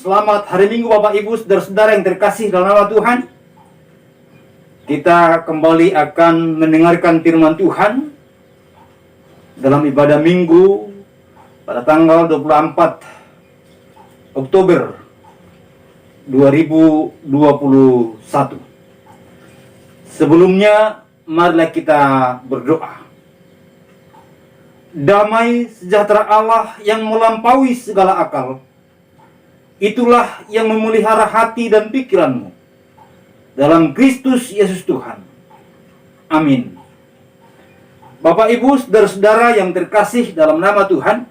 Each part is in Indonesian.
Selamat hari Minggu Bapak Ibu Saudara-saudara yang terkasih dalam nama Tuhan. Kita kembali akan mendengarkan firman Tuhan dalam ibadah Minggu pada tanggal 24 Oktober 2021. Sebelumnya, marilah kita berdoa. Damai sejahtera Allah yang melampaui segala akal, itulah yang memelihara hati dan pikiranmu dalam Kristus Yesus Tuhan. Amin. Bapak Ibu Saudara-saudara yang terkasih dalam nama Tuhan,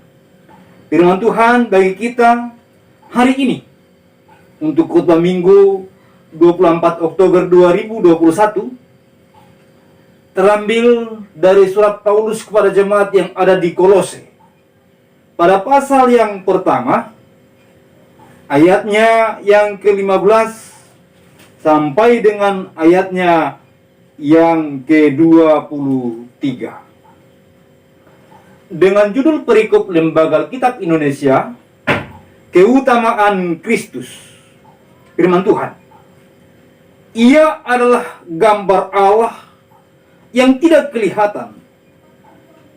firman Tuhan bagi kita hari ini untuk khotbah Minggu 24 Oktober 2021 terambil dari surat Paulus kepada jemaat yang ada di Kolose. Pada pasal yang pertama, ayatnya yang ke-15 sampai dengan ayatnya yang ke-23. Dengan judul perikop Lembaga Alkitab Indonesia, Keutamaan Kristus. Firman Tuhan, Ia adalah gambar Allah yang tidak kelihatan,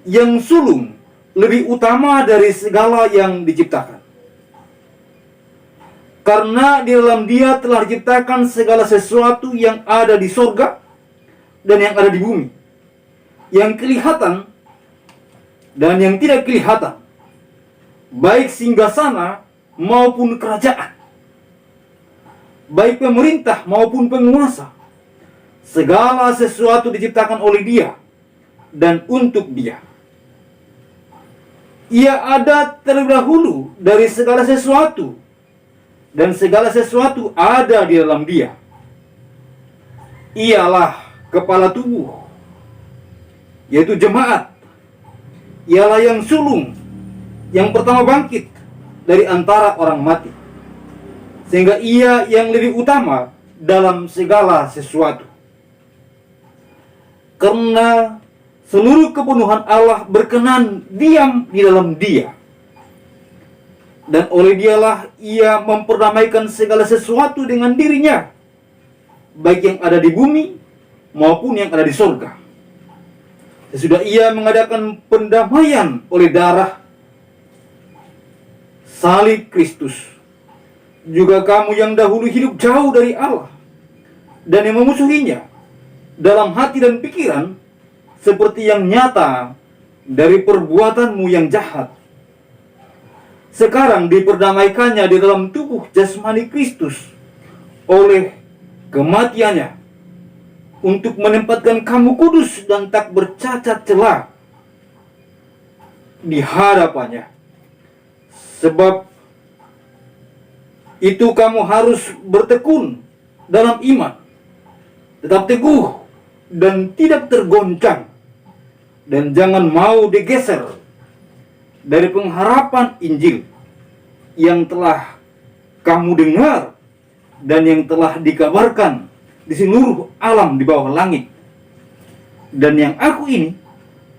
yang sulung, lebih utama dari segala yang diciptakan. Karena di dalam Dia telah diciptakan segala sesuatu yang ada di sorga dan yang ada di bumi, yang kelihatan dan yang tidak kelihatan, baik singgasana maupun kerajaan, baik pemerintah maupun penguasa. Segala sesuatu diciptakan oleh Dia dan untuk Dia. Ia ada terlebih dahulu dari segala sesuatu, dan segala sesuatu ada di dalam Dia. Ialah kepala tubuh, yaitu jemaat. Ialah yang sulung, yang pertama bangkit dari antara orang mati, sehingga Ia yang lebih utama dalam segala sesuatu. Karena seluruh kepenuhan Allah berkenan diam di dalam Dia, dan oleh Dialah Ia memperdamaikan segala sesuatu dengan dirinya, baik yang ada di bumi maupun yang ada di sorga. Sesudah Ia mengadakan pendamaian oleh darah salib Kristus, juga kamu yang dahulu hidup jauh dari Allah dan yang memusuhinya dalam hati dan pikiran, seperti yang nyata dari perbuatanmu yang jahat, sekarang diperdamaikannya di dalam tubuh jasmani Kristus oleh kematiannya, untuk menempatkan kamu kudus dan tak bercacat celah di hadapannya. Sebab itu kamu harus bertekun dalam iman, tetap teguh dan tidak tergoncang, dan jangan mau digeser dari pengharapan Injil yang telah kamu dengar dan yang telah dikabarkan di seluruh alam di bawah langit, dan yang aku ini,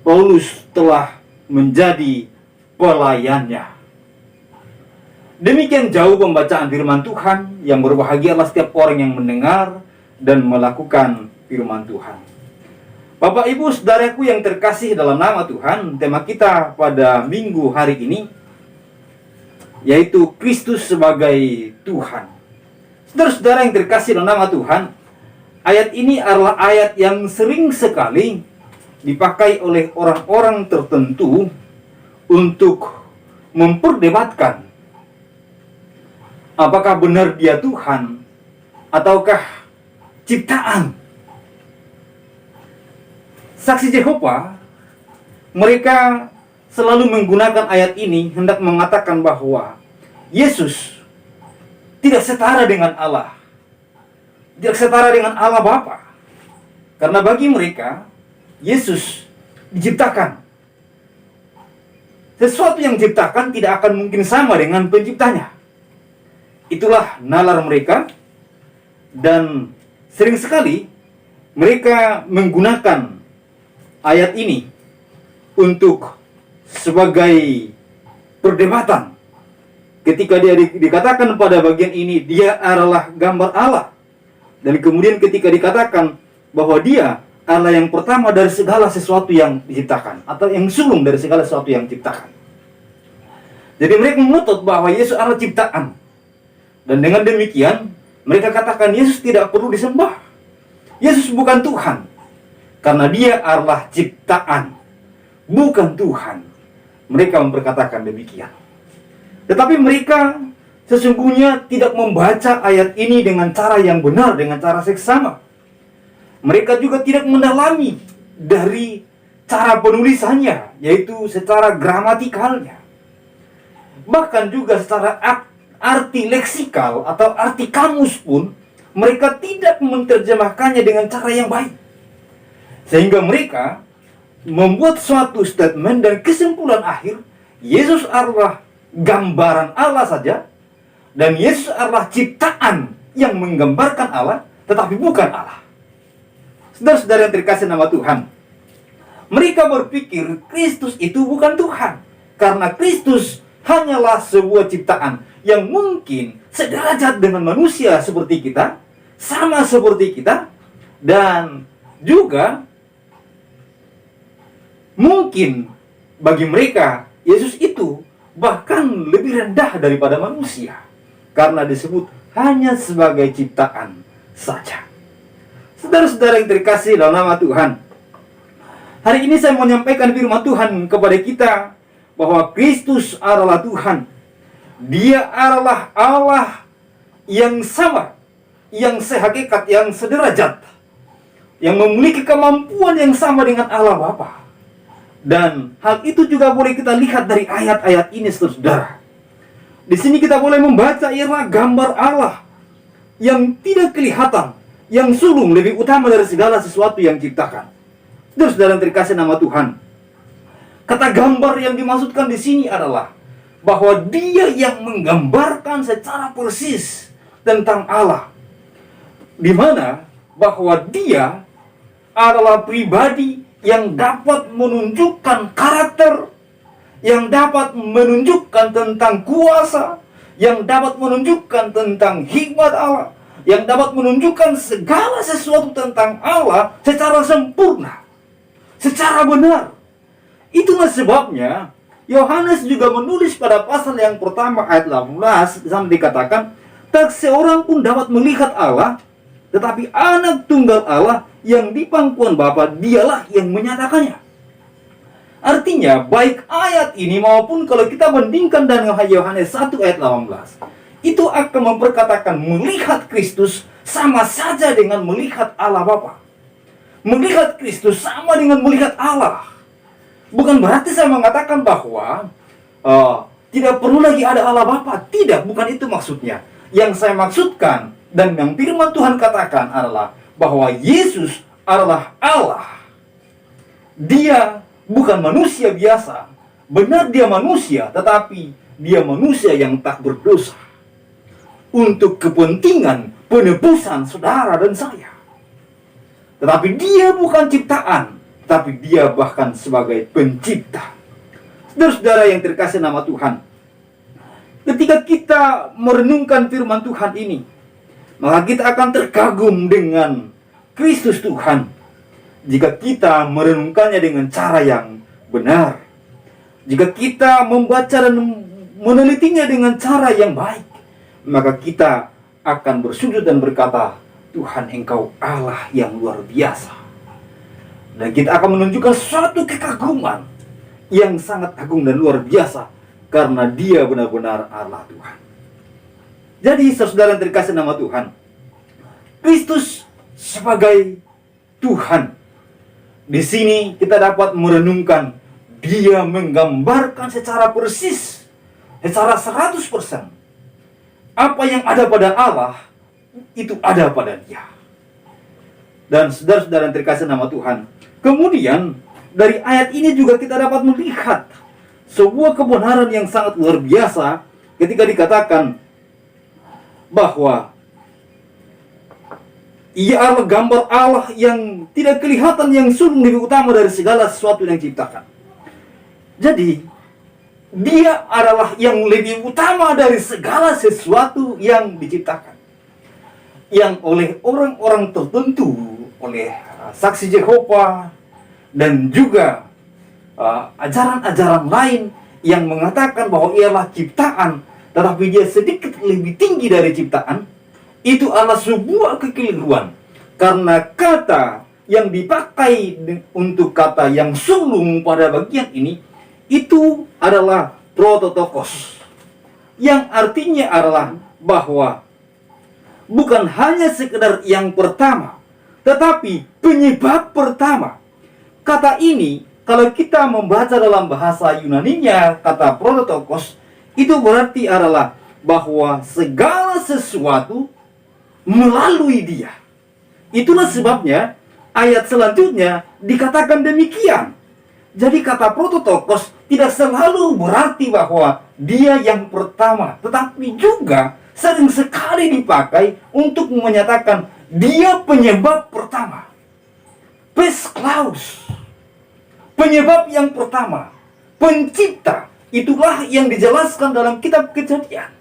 Paulus, telah menjadi pelayannya. Demikian jauh pembacaan firman Tuhan, yang berbahagialah setiap orang yang mendengar dan melakukan firman Tuhan. Bapak Ibu Saudaraku yang terkasih dalam nama Tuhan, tema kita pada minggu hari ini yaitu Kristus sebagai Tuhan. Saudara-saudara yang terkasih dalam nama Tuhan, ayat ini adalah ayat yang sering sekali dipakai oleh orang-orang tertentu untuk memperdebatkan apakah benar Dia Tuhan ataukah ciptaan. Saksi Yehova, mereka selalu menggunakan ayat ini hendak mengatakan bahwa Yesus tidak setara dengan Allah, tidak setara dengan Allah Bapa. Karena bagi mereka, Yesus diciptakan. Sesuatu yang diciptakan tidak akan mungkin sama dengan penciptanya. Itulah nalar mereka, dan sering sekali mereka menggunakan ayat ini untuk sebagai perdebatan ketika dia dikatakan pada bagian ini dia adalah gambar Allah. Dan kemudian ketika dikatakan bahwa dia adalah yang pertama dari segala sesuatu yang diciptakan, atau yang sulung dari segala sesuatu yang diciptakan. Jadi mereka menuntut bahwa Yesus adalah ciptaan. Dan dengan demikian mereka katakan Yesus tidak perlu disembah. Yesus bukan Tuhan, karena dia adalah ciptaan, bukan Tuhan. Mereka memperkatakan demikian. Tetapi mereka sesungguhnya tidak membaca ayat ini dengan cara yang benar, dengan cara seksama. Mereka juga tidak mendalami dari cara penulisannya, yaitu secara gramatikalnya. Bahkan juga secara arti leksikal atau arti kamus pun mereka tidak menerjemahkannya dengan cara yang baik. Sehingga mereka membuat suatu statement dan kesimpulan akhir, Yesus adalah gambaran Allah saja, dan Yesus adalah ciptaan yang menggambarkan Allah, tetapi bukan Allah. Saudara-saudara yang terkasih nama Tuhan, mereka berpikir Kristus itu bukan Tuhan, karena Kristus hanyalah sebuah ciptaan yang mungkin sederajat dengan manusia seperti kita, sama seperti kita, dan juga mungkin bagi mereka Yesus itu bahkan lebih rendah daripada manusia, karena disebut hanya sebagai ciptaan saja. Saudara-saudara yang terkasih dalam nama Tuhan, hari ini saya mau menyampaikan firman Tuhan kepada kita bahwa Kristus adalah Tuhan. Dia adalah Allah yang sama, yang sehakikat, yang sederajat, yang memiliki kemampuan yang sama dengan Allah Bapa. Dan hal itu juga boleh kita lihat dari ayat-ayat ini, saudara. Di sini kita boleh membaca ialah gambar Allah yang tidak kelihatan, yang sulung, lebih utama dari segala sesuatu yang diciptakan. Saudara yang terkasih nama Tuhan, kata gambar yang dimaksudkan di sini adalah bahwa dia yang menggambarkan secara persis tentang Allah, di mana bahwa dia adalah pribadi yang dapat menunjukkan karakter, yang dapat menunjukkan tentang kuasa, yang dapat menunjukkan tentang hikmat Allah, yang dapat menunjukkan segala sesuatu tentang Allah secara sempurna, secara benar. Itulah sebabnya Yohanes juga menulis pada pasal yang pertama ayat 18 di sana dikatakan, tak seorang pun dapat melihat Allah, tetapi anak tunggal Allah yang di pangkuan Bapa, dialah yang menyatakannya. Artinya baik ayat ini maupun kalau kita bandingkan dengan Yohanes 1 ayat 18, itu akan memperkatakan melihat Kristus sama saja dengan melihat Allah Bapa. Melihat Kristus sama dengan melihat Allah. Bukan berarti saya mengatakan bahwa tidak perlu lagi ada Allah Bapa. Tidak, bukan itu maksudnya. Yang saya maksudkan dan yang firman Tuhan katakan adalah bahwa Yesus adalah Allah. Dia bukan manusia biasa. Benar dia manusia, tetapi dia manusia yang tak berdosa. Untuk kepentingan penebusan saudara dan saya. Tetapi dia bukan ciptaan, tapi dia bahkan sebagai pencipta. Saudara-saudara yang terkasih nama Tuhan, ketika kita merenungkan firman Tuhan ini, maka kita akan terkagum dengan Kristus Tuhan. Jika kita merenungkannya dengan cara yang benar, jika kita membaca dan menelitinya dengan cara yang baik, maka kita akan bersujud dan berkata, Tuhan, Engkau Allah yang luar biasa. Dan kita akan menunjukkan suatu kekaguman yang sangat agung dan luar biasa, karena dia benar-benar Allah Tuhan. Jadi saudara yang terkasih nama Tuhan, Kristus sebagai Tuhan, di sini kita dapat merenungkan dia menggambarkan secara persis, secara 100%, apa yang ada pada Allah itu ada pada dia. Dan saudara-saudara yang terkasih nama Tuhan, kemudian dari ayat ini juga kita dapat melihat sebuah kebenaran yang sangat luar biasa ketika dikatakan bahwa ia adalah gambar Allah yang tidak kelihatan, yang sulung, lebih utama dari segala sesuatu yang diciptakan. Jadi Dia adalah yang lebih utama dari segala sesuatu yang diciptakan. Yang oleh orang-orang tertentu, oleh saksi Yehova, dan juga ajaran-ajaran lain yang mengatakan bahwa ialah ciptaan, tetapi dia sedikit lebih tinggi dari ciptaan, itu adalah sebuah kekeliruan. Karena kata yang dipakai untuk kata yang sulung pada bagian ini, itu adalah prototokos, yang artinya adalah bahwa bukan hanya sekedar yang pertama, tetapi penyebab pertama. Kata ini, kalau kita membaca dalam bahasa Yunaninya, kata prototokos, itu berarti adalah bahwa segala sesuatu melalui dia. Itulah sebabnya ayat selanjutnya dikatakan demikian. Jadi kata prototokos tidak selalu berarti bahwa dia yang pertama, tetapi juga sering sekali dipakai untuk menyatakan dia penyebab pertama. Pes Klaus, penyebab yang pertama, pencipta. Itulah yang dijelaskan dalam kitab Kejadian.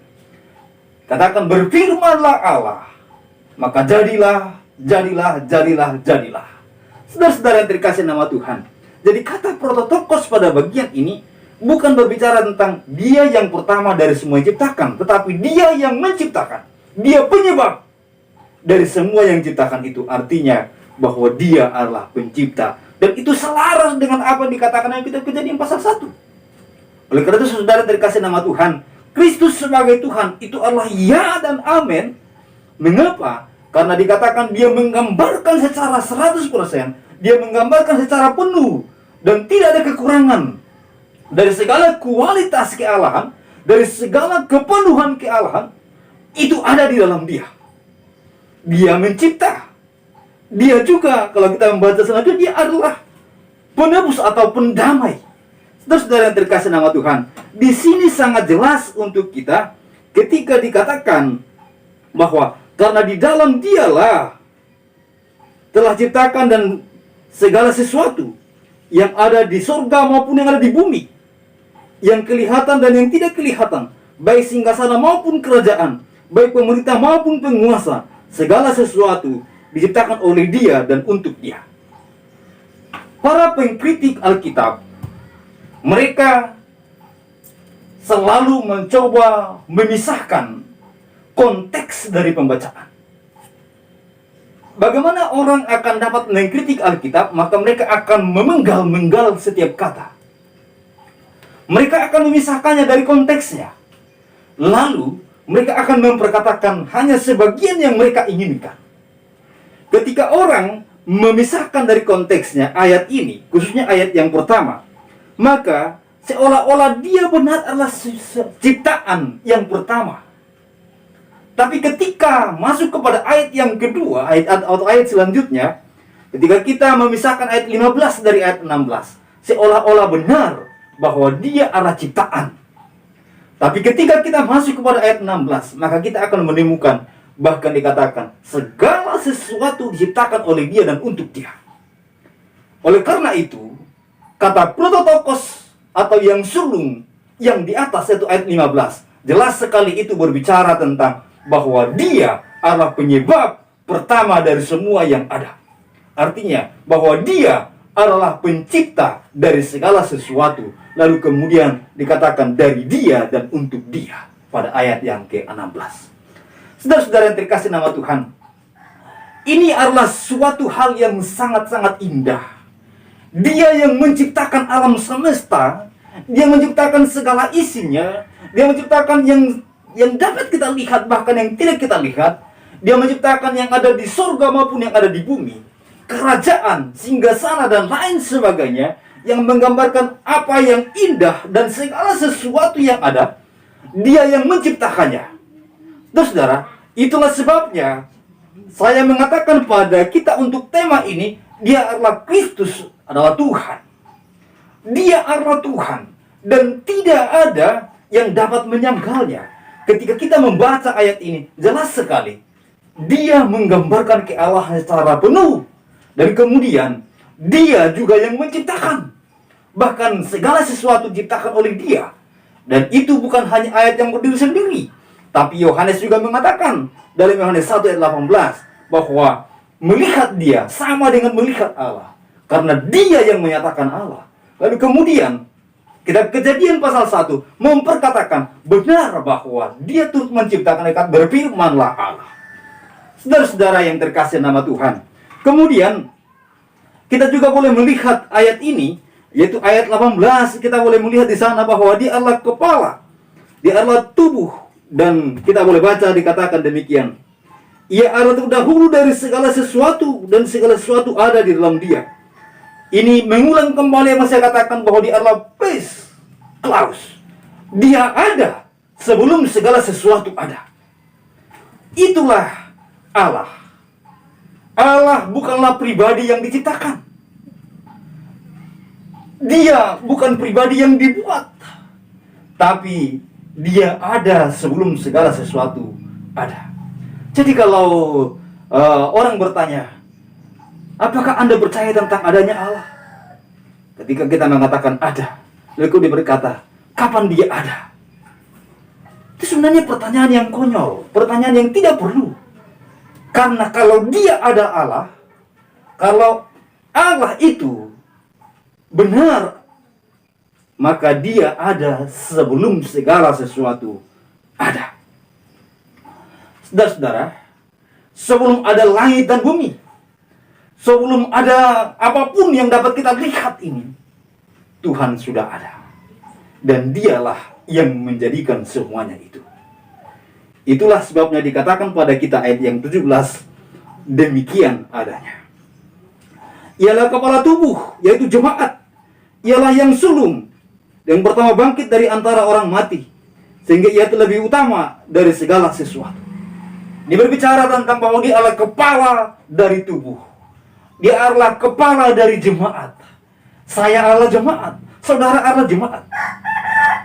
Katakan, berfirmanlah Allah, maka jadilah, jadilah, jadilah, jadilah. Saudara-saudara yang terkasih nama Tuhan, jadi kata prototokos pada bagian ini bukan berbicara tentang dia yang pertama dari semua yang diciptakan, tetapi dia yang menciptakan. Dia penyebab dari semua yang diciptakan itu. Artinya bahwa dia adalah pencipta. Dan itu selaras dengan apa yang dikatakan dalam kitab Kejadian pasal 1. Oleh karena itu, saudara terkasih nama Tuhan, Kristus sebagai Tuhan itu adalah ya dan amin. Mengapa? Karena dikatakan dia menggambarkan secara 100%, dia menggambarkan secara penuh dan tidak ada kekurangan dari segala kualitas kealahan, dari segala kepenuhan kealahan, itu ada di dalam dia. Dia mencipta. Dia juga, kalau kita membaca selanjutnya, dia adalah penebus atau pendamai. Saudara-saudara yang terkasih nama Tuhan, di sini sangat jelas untuk kita ketika dikatakan bahwa karena di dalam dialah telah ciptakan dan segala sesuatu yang ada di surga maupun yang ada di bumi, yang kelihatan dan yang tidak kelihatan, baik singgasana maupun kerajaan, baik pemerintah maupun penguasa, segala sesuatu diciptakan oleh dia dan untuk dia. Para pengkritik Alkitab, mereka selalu mencoba memisahkan konteks dari pembacaan. Bagaimana orang akan dapat mengkritik Alkitab? Maka mereka akan memenggal-menggal setiap kata. Mereka akan memisahkannya dari konteksnya. Lalu mereka akan memperkatakan hanya sebagian yang mereka inginkan. Ketika orang memisahkan dari konteksnya ayat ini, khususnya ayat yang pertama, maka seolah-olah dia benar adalah ciptaan yang pertama. Tapi ketika masuk kepada ayat yang kedua, ayat selanjutnya, ketika kita memisahkan ayat 15 dari ayat 16, seolah-olah benar bahwa dia adalah ciptaan. Tapi ketika kita masuk kepada ayat 16, maka kita akan menemukan, bahkan dikatakan, segala sesuatu diciptakan oleh dia dan untuk dia. Oleh karena itu, kata prototokos atau yang sulung yang di atas itu ayat 15, jelas sekali itu berbicara tentang bahwa dia adalah penyebab pertama dari semua yang ada. Artinya bahwa dia adalah pencipta dari segala sesuatu. Lalu kemudian dikatakan dari dia dan untuk dia pada ayat yang ke-16. Saudara-saudara yang terkasih nama Tuhan, ini adalah suatu hal yang sangat-sangat indah. Dia yang menciptakan alam semesta, dia menciptakan segala isinya, dia menciptakan yang dapat kita lihat, bahkan yang tidak kita lihat. Dia menciptakan yang ada di surga maupun yang ada di bumi, kerajaan, singgasana dan lain sebagainya, yang menggambarkan apa yang indah dan segala sesuatu yang ada. Dia yang menciptakannya. Terus saudara, itulah sebabnya saya mengatakan pada kita untuk tema ini, dia adalah Kristus, adalah Tuhan. Dia adalah Tuhan dan tidak ada yang dapat menyangkalnya. Ketika kita membaca ayat ini, jelas sekali dia menggambarkan kealahan secara penuh. Dan kemudian dia juga yang menciptakan. Bahkan segala sesuatu diciptakan oleh dia. Dan itu bukan hanya ayat yang berdiri sendiri, tapi Yohanes juga mengatakan dalam Yohanes 1 ayat 18 bahwa melihat dia sama dengan melihat Allah, karena dia yang menyatakan Allah. Lalu kemudian kitab Kejadian pasal 1 memperkatakan benar bahwa dia turut menciptakan ikat, berfirmanlah Allah. Saudara-saudara yang terkasih nama Tuhan, kemudian kita juga boleh melihat ayat ini, yaitu ayat 18. Kita boleh melihat di sana bahwa dia adalah kepala, dia adalah tubuh. Dan kita boleh baca dikatakan demikian, ia adalah terdahulu dari segala sesuatu, dan segala sesuatu ada di dalam dia. Ini mengulang kembali yang saya katakan bahwa dia adalah Pes Klaus. Dia ada sebelum segala sesuatu ada. Itulah Allah. Allah bukanlah pribadi yang diciptakan. Dia bukan pribadi yang dibuat, tapi dia ada sebelum segala sesuatu ada. Jadi kalau orang bertanya, apakah Anda percaya tentang adanya Allah? Ketika kita mengatakan ada, lalu dia berkata, kapan dia ada? Itu sebenarnya pertanyaan yang konyol, pertanyaan yang tidak perlu. Karena kalau dia ada Allah, kalau Allah itu benar, maka dia ada sebelum segala sesuatu ada. Saudara-saudara, sebelum ada langit dan bumi, sebelum ada apapun yang dapat kita lihat ini, Tuhan sudah ada. Dan dialah yang menjadikan semuanya itu. Itulah sebabnya dikatakan pada kita ayat yang 17, demikian adanya. Ialah kepala tubuh, yaitu jemaat. Ialah yang sulung, yang pertama bangkit dari antara orang mati, sehingga ia lebih utama dari segala sesuatu. Ini berbicara tentang bahwa dia adalah kepala dari tubuh. Dia adalah kepala dari jemaat. Saya adalah jemaat, saudara adalah jemaat.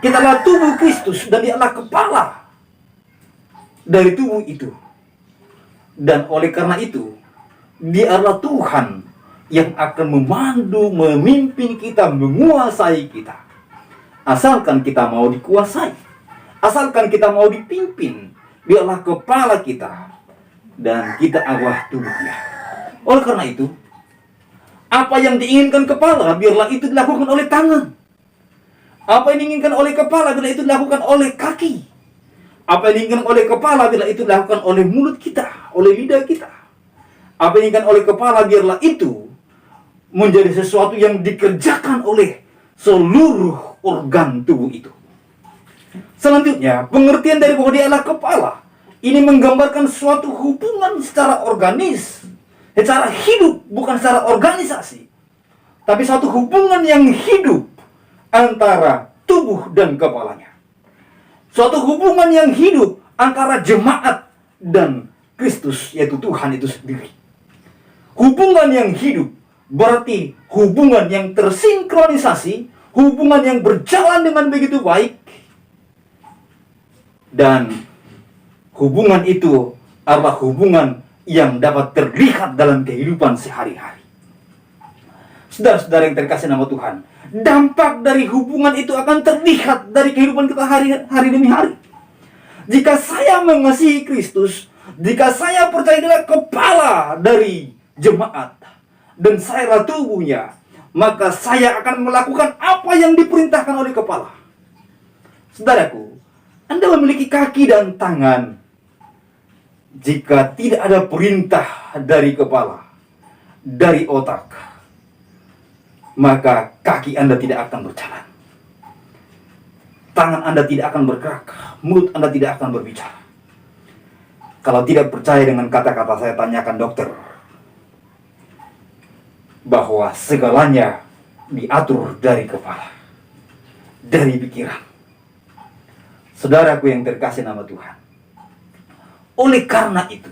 Kita adalah tubuh Kristus, dan dia adalah kepala dari tubuh itu. Dan oleh karena itu, dia adalah Tuhan yang akan memandu, memimpin kita, menguasai kita. Asalkan kita mau dikuasai, asalkan kita mau dipimpin, dia adalah kepala kita, dan kita adalah tubuhnya. Oleh karena itu, apa yang diinginkan kepala, biarlah itu dilakukan oleh tangan. Apa yang diinginkan oleh kepala, biarlah itu dilakukan oleh kaki. Apa yang diinginkan oleh kepala, biarlah itu dilakukan oleh mulut kita, oleh lidah kita. Apa yang diinginkan oleh kepala, biarlah itu menjadi sesuatu yang dikerjakan oleh seluruh organ tubuh itu. Selanjutnya, pengertian dari bahwa dia adalah kepala, ini menggambarkan suatu hubungan secara organis, secara hidup, bukan secara organisasi, tapi suatu hubungan yang hidup antara tubuh dan kepalanya. Suatu hubungan yang hidup antara jemaat dan Kristus, yaitu Tuhan itu sendiri. Hubungan yang hidup berarti hubungan yang tersinkronisasi, hubungan yang berjalan dengan begitu baik, dan hubungan itu adalah hubungan yang dapat terlihat dalam kehidupan sehari-hari. Saudara-saudara yang terkasih nama Tuhan, dampak dari hubungan itu akan terlihat dari kehidupan kita hari demi hari. Jika saya mengasihi Kristus, jika saya percaya dia kepala dari jemaat, dan saya adalah tubuhnya, maka saya akan melakukan apa yang diperintahkan oleh kepala. Saudaraku, Anda memiliki kaki dan tangan. Jika tidak ada perintah dari kepala, dari otak, maka kaki Anda tidak akan berjalan. Tangan Anda tidak akan bergerak, mulut Anda tidak akan berbicara. Kalau tidak percaya dengan kata-kata saya, tanyakan dokter, bahwa segalanya diatur dari kepala, dari pikiran. Saudaraku yang terkasih nama Tuhan, oleh karena itu,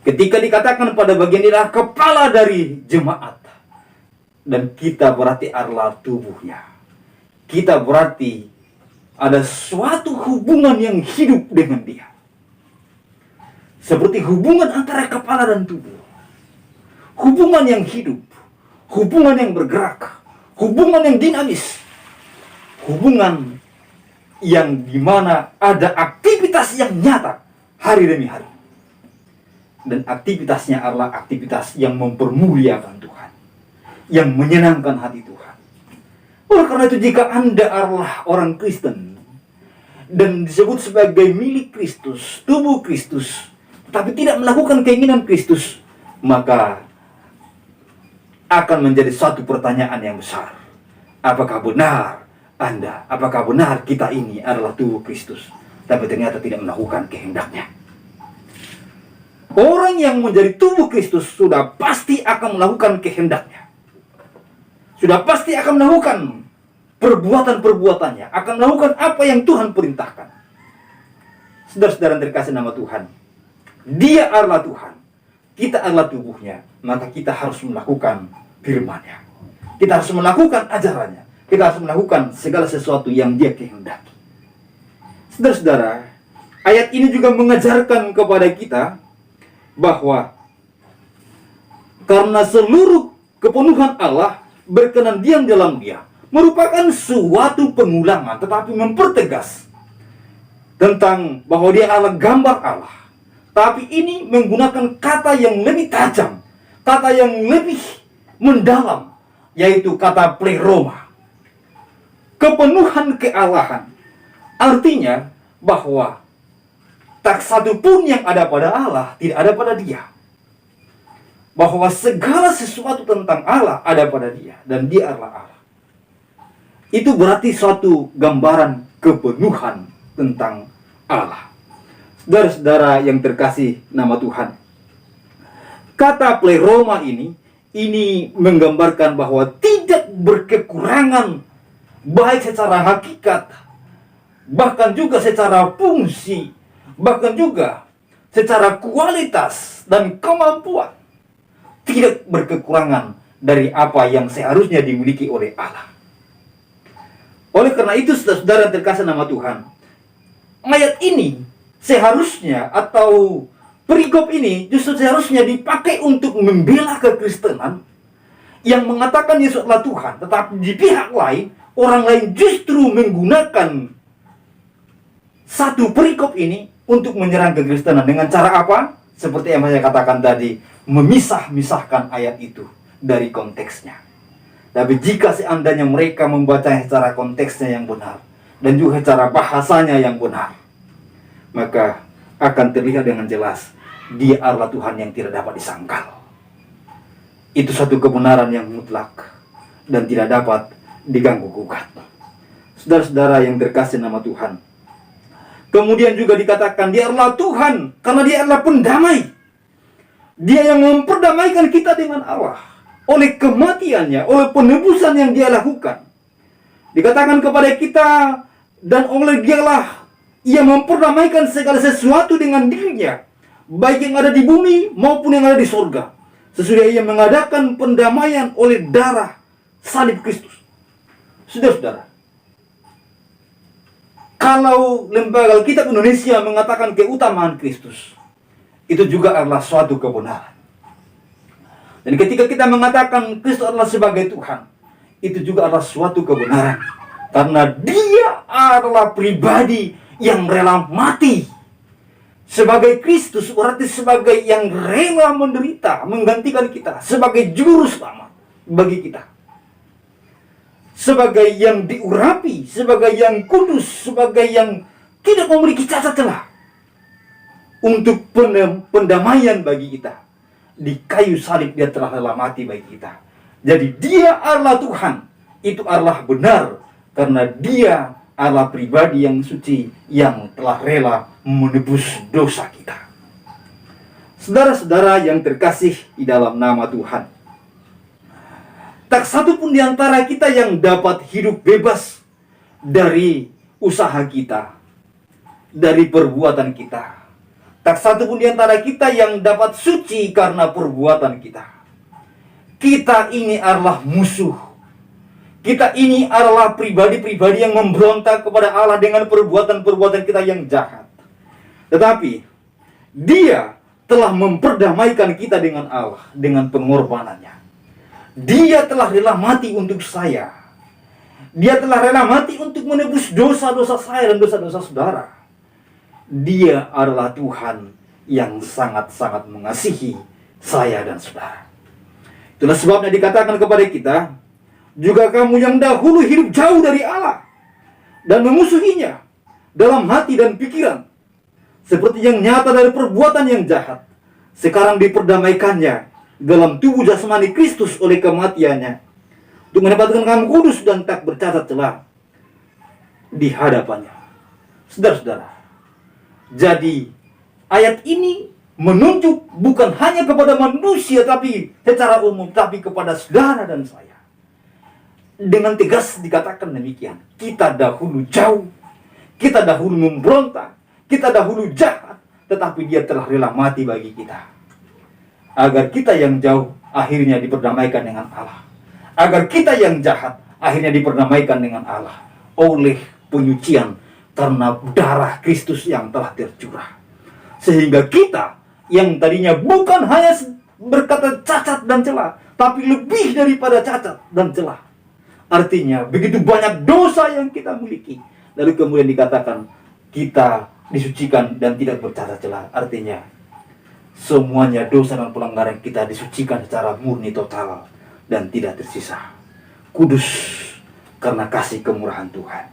ketika dikatakan pada bagian ini adalah kepala dari jemaat, dan kita berarti adalah tubuhnya, kita berarti ada suatu hubungan yang hidup dengan dia, seperti hubungan antara kepala dan tubuh. Hubungan yang hidup, hubungan yang bergerak, hubungan yang dinamis, hubungan yang dimana ada aktivitas yang nyata hari demi hari. Dan aktivitasnya adalah aktivitas yang mempermuliakan Tuhan, yang menyenangkan hati Tuhan. Oleh karena itu, jika Anda adalah orang Kristen dan disebut sebagai milik Kristus, tubuh Kristus, tapi tidak melakukan keinginan Kristus, maka akan menjadi satu pertanyaan yang besar. Apakah benar Anda, apakah benar kita ini adalah tubuh Kristus, tapi ternyata tidak melakukan kehendaknya? Orang yang menjadi tubuh Kristus sudah pasti akan melakukan kehendaknya. Sudah pasti akan melakukan perbuatan-perbuatannya, akan melakukan apa yang Tuhan perintahkan. Saudara-saudara terkasih nama Tuhan, Dia adalah Tuhan, kita adalah tubuhnya, maka kita harus melakukan firman-Nya. Kita harus melakukan ajarannya. Kita harus melakukan segala sesuatu yang Dia kehendaki. Saudara-saudara, ayat ini juga mengajarkan kepada kita bahwa karena seluruh kepenuhan Allah berkenan diam dalam Dia, merupakan suatu pengulangan, tetapi mempertegas tentang bahwa Dia adalah gambar Allah. Tapi ini menggunakan kata yang lebih tajam, kata yang lebih mendalam, yaitu kata pleroma. Kepenuhan kealahan artinya bahwa tak satu pun yang ada pada Allah tidak ada pada Dia. Bahwa segala sesuatu tentang Allah ada pada Dia, dan Dia adalah Allah. Itu berarti suatu gambaran kepenuhan tentang Allah. Saudara-saudara yang terkasih nama Tuhan, kata pleroma ini menggambarkan bahwa tidak berkekurangan, baik secara hakikat, bahkan juga secara fungsi, bahkan juga secara kualitas dan kemampuan. Tidak berkekurangan dari apa yang seharusnya dimiliki oleh Allah. Oleh karena itu, saudara terkasih nama Tuhan, ayat ini seharusnya, atau perikop ini justru seharusnya dipakai untuk membela kekristenan yang mengatakan Yesus adalah Tuhan. Tetapi di pihak lain, orang lain justru menggunakan satu perikop ini untuk menyerang kekristenan. Dengan cara apa? Seperti yang saya katakan tadi, memisah-misahkan ayat itu dari konteksnya. Tapi jika seandainya mereka membacanya secara konteksnya yang benar, dan juga secara bahasanya yang benar, maka akan terlihat dengan jelas Dia adalah Tuhan yang tidak dapat disangkal. Itu satu kebenaran yang mutlak dan tidak dapat diganggu-gugat. Saudara-saudara yang terkasih nama Tuhan, kemudian juga dikatakan Dia adalah Tuhan karena Dia adalah pendamai. Dia yang memperdamaikan kita dengan Allah oleh kematiannya, oleh penebusan yang Dia lakukan. Dikatakan kepada kita, dan oleh Dialah Ia memperdamaikan segala sesuatu dengan dirinya, baik yang ada di bumi maupun yang ada di surga, sesudah Ia mengadakan pendamaian oleh darah salib Kristus. Saudara-saudara, kalau lembaga Alkitab Indonesia mengatakan keutamaan Kristus, itu juga adalah suatu kebenaran. Dan ketika kita mengatakan Kristus adalah sebagai Tuhan, itu juga adalah suatu kebenaran. Karena Dia adalah pribadi yang rela mati. Sebagai Kristus berarti sebagai yang rela menderita, menggantikan kita, sebagai juru selamat bagi kita. Sebagai yang diurapi, sebagai yang kudus, sebagai yang tidak memiliki cacat celah, untuk pendamaian bagi kita. Di kayu salib Dia telah rela mati bagi kita. Jadi Dia adalah Tuhan. Itu adalah benar, karena Dia adalah pribadi yang suci, yang telah rela menebus dosa kita. Saudara-saudara yang terkasih di dalam nama Tuhan, tak satu pun di antara kita yang dapat hidup bebas dari usaha kita, dari perbuatan kita. Tak satu pun di antara kita yang dapat suci karena perbuatan kita. Kita ini adalah musuh. Kita ini adalah pribadi-pribadi yang memberontak kepada Allah dengan perbuatan-perbuatan kita yang jahat. Tetapi Dia telah memperdamaikan kita dengan Allah dengan pengorbanannya. Dia telah rela mati untuk saya. Dia telah rela mati untuk menebus dosa-dosa saya dan dosa-dosa saudara. Dia adalah Tuhan yang sangat-sangat mengasihi saya dan saudara. Itulah sebabnya dikatakan kepada kita, juga kamu yang dahulu hidup jauh dari Allah dan memusuhinya dalam hati dan pikiran, seperti yang nyata dari perbuatan yang jahat, sekarang diperdamaikannya dalam tubuh jasmani Kristus oleh kematiannya, untuk mendapatkan kamu kudus dan tak bercacat celah di hadapannya. Saudara-saudara, jadi ayat ini menunjuk bukan hanya kepada manusia tapi secara umum, tapi kepada saudara dan saya. Dengan tegas dikatakan demikian, kita dahulu jauh, kita dahulu memberontak, kita dahulu jahat, tetapi dia telah rela mati bagi kita, agar kita yang jauh akhirnya diperdamaikan dengan Allah, agar kita yang jahat akhirnya diperdamaikan dengan Allah oleh penyucian karena darah Kristus yang telah tercurah. Sehingga kita yang tadinya bukan hanya berkata cacat dan celah, tapi lebih daripada cacat dan celah. Artinya begitu banyak dosa yang kita miliki, lalu kemudian dikatakan kita disucikan dan tidak bercacat celah. Artinya semuanya dosa dan pelanggaran kita disucikan secara murni total dan tidak tersisa. Kudus karena kasih kemurahan Tuhan.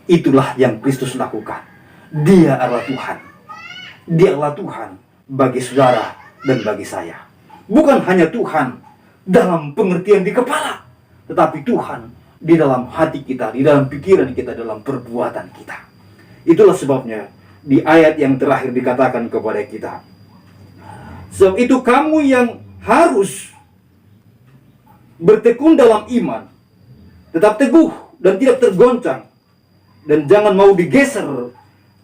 Itulah yang Kristus lakukan. Dia adalah Tuhan. Dia adalah Tuhan bagi saudara dan bagi saya. Bukan hanya Tuhan dalam pengertian di kepala, tetapi Tuhan di dalam hati kita, di dalam pikiran kita, dalam perbuatan kita. Itulah sebabnya di ayat yang terakhir dikatakan kepada kita, sebab itu kamu yang harus bertekun dalam iman, tetap teguh dan tidak tergoncang, dan jangan mau digeser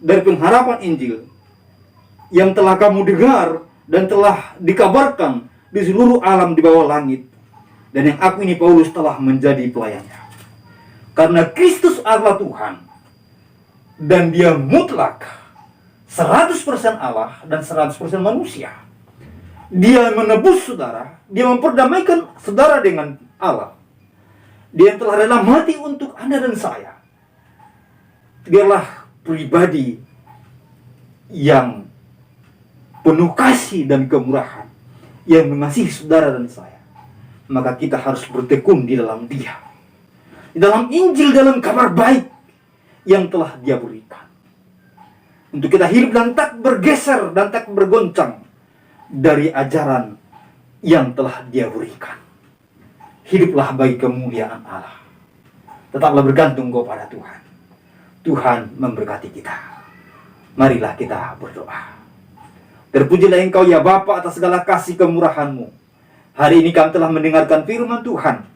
dari pengharapan Injil yang telah kamu dengar dan telah dikabarkan di seluruh alam di bawah langit, dan yang aku ini Paulus telah menjadi pelayannya. Karena Kristus adalah Tuhan, dan dia mutlak 100% Allah dan 100% manusia. Dia menebus saudara, dia memperdamaikan saudara dengan Allah. Dia telah rela mati untuk Anda dan saya. Dialah pribadi yang penuh kasih dan kemurahan, yang mengasihi saudara dan saya. Maka kita harus bertekun di dalam Dia, di dalam Injil, dalam kabar baik yang telah Dia berikan, untuk kita hidup dan tak bergeser dan tak bergoncang dari ajaran yang telah Dia berikan. Hiduplah bagi kemuliaan Allah. Tetaplah bergantung kepada Tuhan. Tuhan memberkati kita. Marilah kita berdoa. Terpujilah Engkau ya Bapa atas segala kasih kemurahan-Mu. Hari ini kami telah mendengarkan firman Tuhan.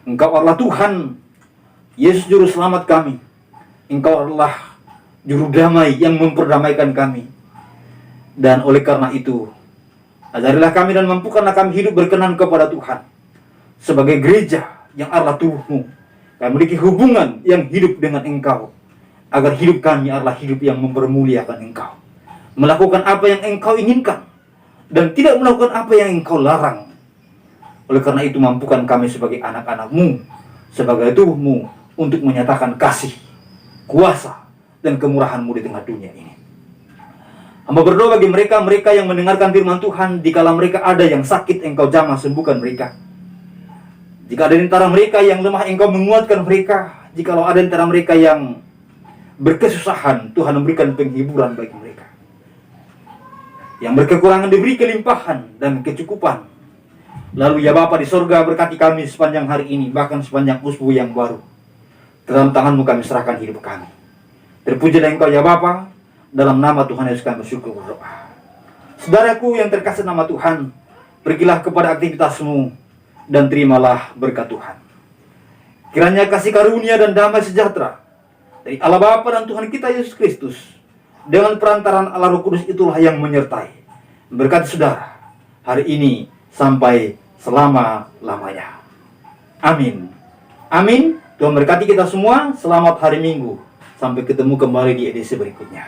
Engkau adalah Tuhan, Yesus Juru Selamat kami. Engkau adalah Juru Damai yang memperdamaikan kami. Dan oleh karena itu, ajarilah kami dan mampukanlah kami hidup berkenan kepada Tuhan. Sebagai gereja yang adalah tubuh-Mu, kami memiliki hubungan yang hidup dengan Engkau, agar hidup kami adalah hidup yang mempermuliakan Engkau, melakukan apa yang Engkau inginkan, dan tidak melakukan apa yang Engkau larang. Oleh karena itu, mampukan kami sebagai anak-anak-Mu, sebagai tubuh-Mu, untuk menyatakan kasih, kuasa, dan kemurahan-Mu di tengah dunia ini. Hamba berdoa bagi mereka yang mendengarkan firman Tuhan, dikala mereka ada yang sakit, Engkau jamah sembuhkan mereka. Jika ada di antara mereka yang lemah, Engkau menguatkan mereka. Jikalau ada di antara mereka yang berkesusahan, Tuhan memberikan penghiburan bagi mereka. Yang berkekurangan diberi kelimpahan dan kecukupan. Lalu ya Bapa di sorga, berkati kami sepanjang hari ini, bahkan sepanjang usbu yang baru. Dalam tangan-Mu kami serahkan hidup kami. Terpujilah Engkau ya Bapa. Dalam nama Tuhan Yesus kami bersyukur berdoa. Saudaraku yang terkasih nama Tuhan, pergilah kepada aktivitas-Mu dan terimalah berkat Tuhan. Kiranya kasih karunia dan damai sejahtera dari Allah Bapa dan Tuhan kita Yesus Kristus, dengan perantaraan Allah Roh Kudus itulah yang menyertai, memberkati saudara hari ini sampai selama-lamanya. Amin. Amin. Tuhan memberkati kita semua. Selamat hari Minggu. Sampai ketemu kembali di edisi berikutnya.